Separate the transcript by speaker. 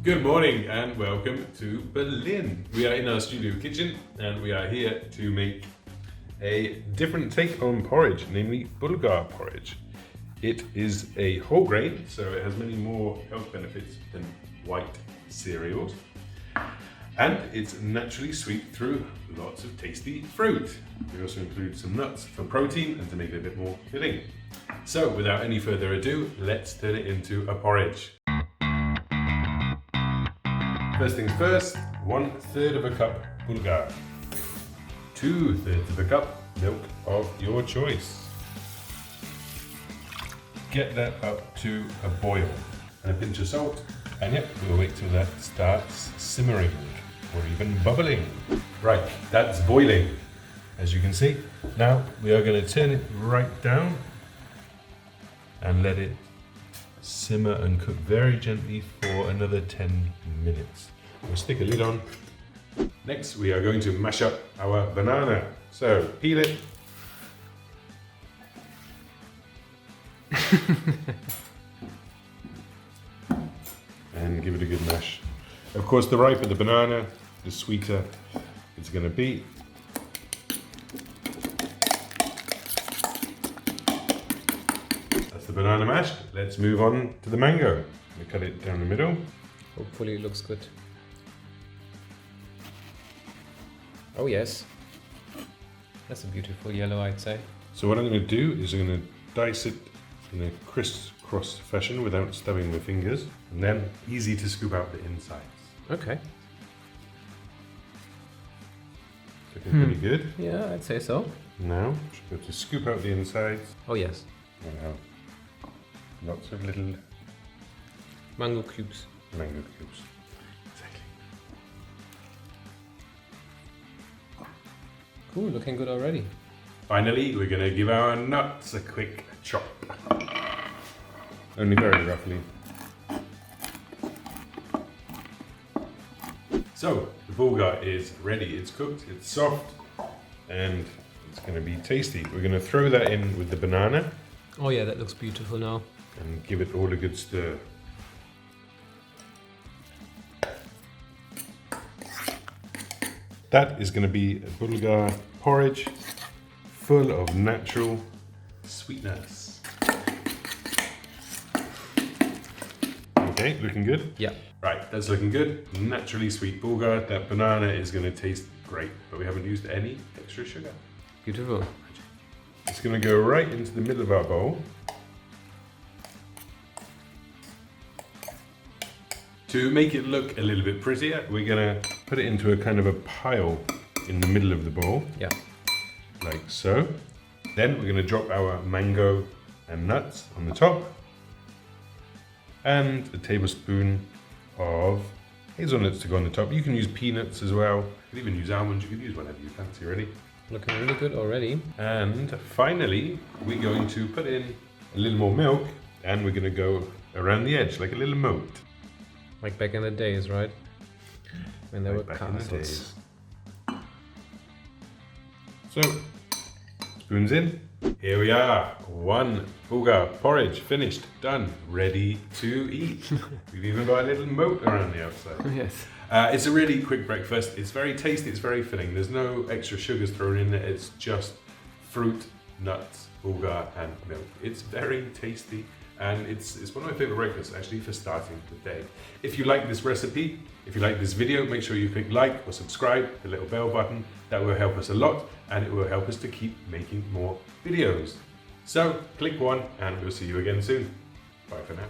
Speaker 1: Good morning and welcome to Berlin. We are in our studio kitchen and we are here to make a different take on porridge, namely Bulgur porridge. It is a whole grain, so it has many more health benefits than white cereals. And it's naturally sweet through lots of tasty fruit. We also include some nuts for protein and to make it a bit more filling. So without any further ado, let's turn it into a porridge. First things first, 1/3 of a cup bulgur, 2/3 of a cup milk of your choice. Get that up to a boil and a pinch of salt, and yep, we'll wait till that starts simmering or even bubbling. Right, that's boiling, as you can see. Now we are going to turn it right down and let it simmer and cook very gently for another 10 minutes. We'll stick a lid on. Next, we are going to mash up our banana. So, peel it. And give it a good mash. Of course, the riper the banana, the sweeter it's going to be. That's the banana mashed. Let's move on to the mango. We cut it down the middle.
Speaker 2: Hopefully it looks good. Oh yes. That's a beautiful yellow, I'd say.
Speaker 1: So what I'm going to do is I'm going to dice it in a crisscross fashion without stabbing my fingers, and then easy to scoop out the insides.
Speaker 2: Okay.
Speaker 1: Looking pretty good.
Speaker 2: Yeah, I'd say so.
Speaker 1: Now, should be able to scoop out the insides.
Speaker 2: Oh yes.
Speaker 1: And have lots of little
Speaker 2: Mango cubes.
Speaker 1: mango cubes. Exactly.
Speaker 2: Cool, looking good already.
Speaker 1: Finally, we're going to give our nuts a quick chop. Only very roughly. So, the bulgur is ready. It's cooked, it's soft, and it's going to be tasty. We're going to throw that in with the banana
Speaker 2: Oh yeah, that looks beautiful now.
Speaker 1: and give it all a good stir. That is going to be a bulgur porridge full of natural sweetness. Okay, looking good?
Speaker 2: Yeah.
Speaker 1: Right, that's looking good. Naturally sweet bulgur. That banana is going to taste great, but we haven't used any extra sugar.
Speaker 2: Beautiful.
Speaker 1: It's going to go right into the middle of our bowl. To make it look a little bit prettier, we're going to put it into a kind of a pile in the middle of the bowl,
Speaker 2: Yeah.
Speaker 1: like so. Then we're going to drop our mango and nuts on the top, and a tablespoon of hazelnuts to go on the top. You can use peanuts as well. You can even use almonds. You can use whatever you fancy, really.
Speaker 2: Looking really good already.
Speaker 1: And finally, we're going to put in a little more milk, and we're going to go around the edge like a little moat.
Speaker 2: Like back in the days, right? When there were
Speaker 1: Back in the
Speaker 2: castles.
Speaker 1: days. So, spoons in. Here we are. One bulgur porridge finished, done, ready to eat. We've even got a little moat around the outside.
Speaker 2: Yes.
Speaker 1: It's a really quick breakfast. It's very tasty, it's very filling. There's no extra sugars thrown in it. It's just fruit, nuts, bulgur and milk. It's very tasty, and it's one of my favorite breakfasts actually for starting the day. If you like this recipe, if you like this video, make sure you click like or subscribe, the little bell button. That will help us a lot, and it will help us to keep making more videos. So click one, and we'll see you again soon. Bye for now.